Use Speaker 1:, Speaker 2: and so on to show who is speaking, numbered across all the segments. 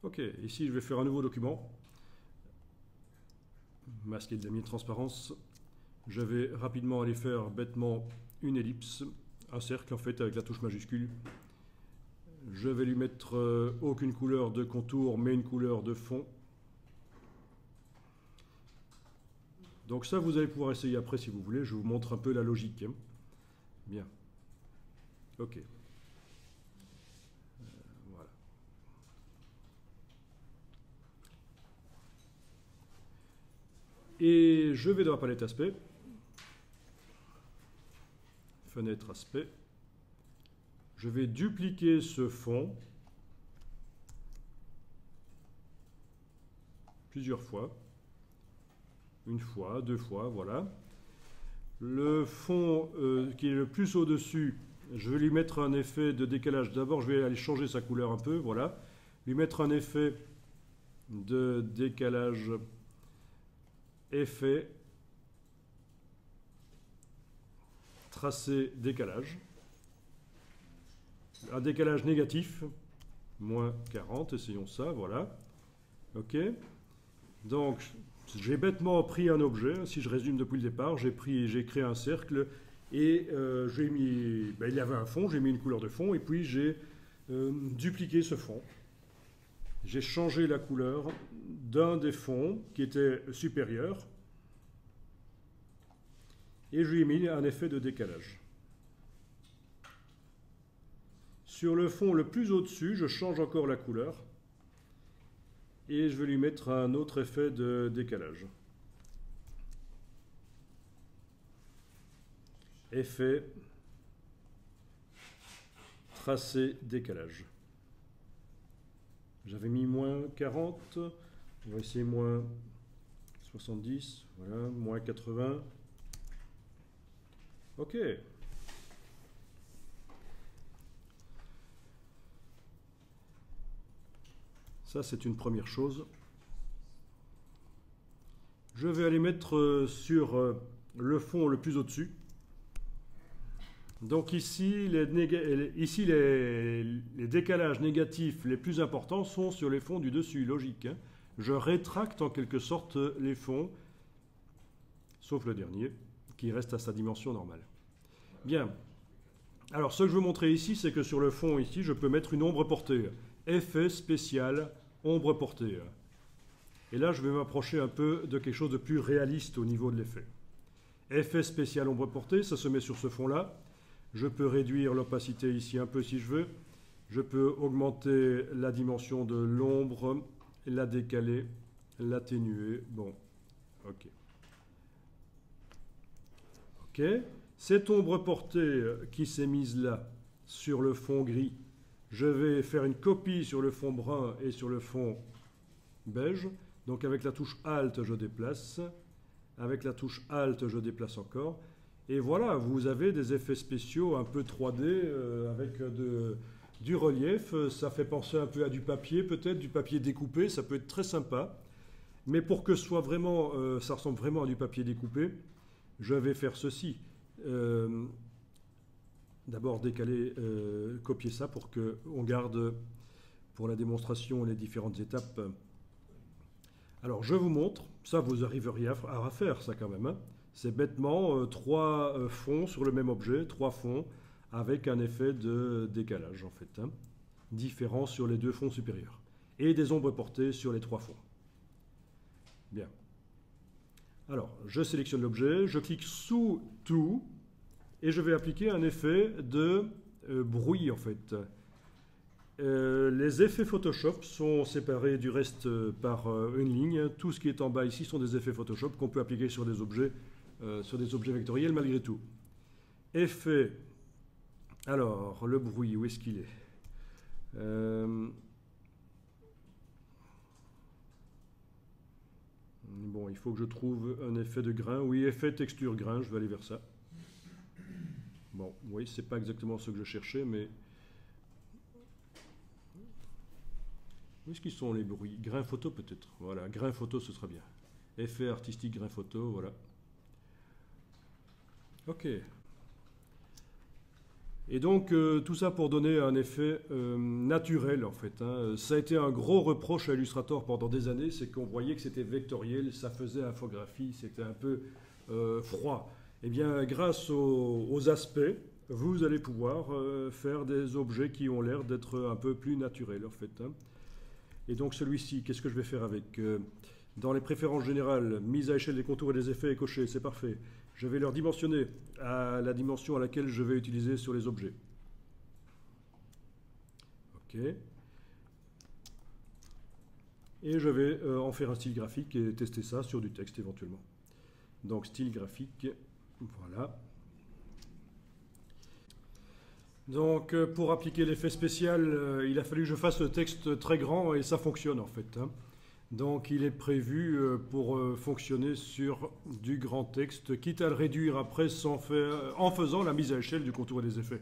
Speaker 1: Ok, ici je vais faire un nouveau document. Masquer de la transparence. Je vais rapidement aller faire bêtement une ellipse, un cercle en fait avec la touche majuscule. Je vais lui mettre aucune couleur de contour mais une couleur de fond. Donc ça vous allez pouvoir essayer après si vous voulez, je vous montre un peu la logique. Hein. Bien. Ok. Voilà. Et je vais dans la palette aspect. Fenêtre aspect. Je vais dupliquer ce fond plusieurs fois. Une fois, deux fois, voilà. Le fond qui est le plus au-dessus, je vais lui mettre un effet de décalage. D'abord, je vais aller changer sa couleur un peu, voilà. Lui mettre un effet de décalage, effet, tracé, décalage. Un décalage négatif, moins 40, essayons ça, voilà. Ok. Donc, j'ai bêtement pris un objet, si je résume depuis le départ, j'ai créé un cercle et j'ai mis, ben, il y avait un fond, j'ai mis une couleur de fond et puis j'ai dupliqué ce fond. J'ai changé la couleur d'un des fonds qui était supérieur et je lui ai mis un effet de décalage. Sur le fond le plus au-dessus, je change encore la couleur et je vais lui mettre un autre effet de décalage. Effet, tracé, décalage. J'avais mis moins 40, on va essayer moins 70, voilà, moins 80. Ok. Ça, c'est une première chose. Je vais aller mettre sur le fond le plus au-dessus. Donc ici, les décalages négatifs les plus importants sont sur les fonds du dessus, logique. Hein. Je rétracte en quelque sorte les fonds, sauf le dernier, qui reste à sa dimension normale. Bien. Alors, ce que je veux montrer ici, c'est que sur le fond, ici, je peux mettre une ombre portée. Effet spécial, ombre portée. Et là, je vais m'approcher un peu de quelque chose de plus réaliste au niveau de l'effet. Effet spécial, ombre portée, ça se met sur ce fond-là. Je peux réduire l'opacité ici un peu si je veux. Je peux augmenter la dimension de l'ombre, la décaler, l'atténuer. Bon, ok. Ok. Cette ombre portée qui s'est mise là, sur le fond gris, je vais faire une copie sur le fond brun et sur le fond beige. Donc avec la touche Alt, je déplace. Avec la touche Alt, je déplace encore. Et voilà, vous avez des effets spéciaux un peu 3D avec du relief. Ça fait penser un peu à du papier, peut-être, du papier découpé. Ça peut être très sympa. Mais pour que ce soit vraiment, ça ressemble vraiment à du papier découpé, je vais faire ceci. D'abord décaler, copier ça pour qu'on garde pour la démonstration les différentes étapes. Alors je vous montre, ça vous arriveriez à faire ça quand même. Hein. C'est bêtement trois fonds sur le même objet, trois fonds avec un effet de décalage en fait, hein, différent sur les deux fonds supérieurs. Et des ombres portées sur les trois fonds. Bien. Alors, je sélectionne l'objet, je clique sous tout, et je vais appliquer un effet de bruit en fait. Les effets Photoshop sont séparés du reste par une ligne. Tout ce qui est en bas ici sont des effets Photoshop qu'on peut appliquer sur des objets vectoriels malgré tout. Effet. Alors, le bruit, où est-ce qu'il est, Bon, il faut que je trouve un effet de grain. Oui, effet texture grain, je vais aller vers ça. Bon, oui, c'est pas exactement ce que je cherchais, mais... Où est-ce qu'ils sont les bruits? Grain photo peut-être. Voilà, grain photo ce sera bien. Effet artistique grain photo, voilà. Ok. Et donc, tout ça pour donner un effet naturel, en fait, hein. Ça a été un gros reproche à Illustrator pendant des années, c'est qu'on voyait que c'était vectoriel, ça faisait infographie, c'était un peu froid. Eh bien, grâce aux aspects, vous allez pouvoir faire des objets qui ont l'air d'être un peu plus naturels, en fait, hein. Et donc, celui-ci, qu'est-ce que je vais faire avec dans les préférences générales, mise à échelle des contours et des effets est coché, c'est parfait. Je vais leur dimensionner à la dimension à laquelle je vais utiliser sur les objets. OK. Et je vais en faire un style graphique et tester ça sur du texte éventuellement. Donc style graphique, voilà. Donc pour appliquer l'effet spécial, il a fallu que je fasse le texte très grand et ça fonctionne en fait, hein. Donc il est prévu pour fonctionner sur du grand texte, quitte à le réduire après en faisant la mise à échelle du contour et des effets.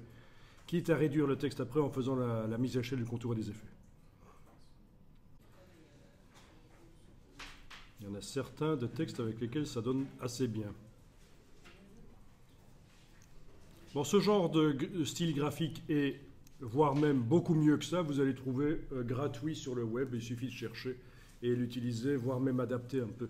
Speaker 1: Quitte à réduire le texte après en faisant la mise à échelle du contour et des effets. Il y en a certains de textes avec lesquels ça donne assez bien. Bon, ce genre de style graphique est, voire même beaucoup mieux que ça, vous allez trouver gratuit sur le web, il suffit de chercher et l'utiliser, voire même adapter un peu.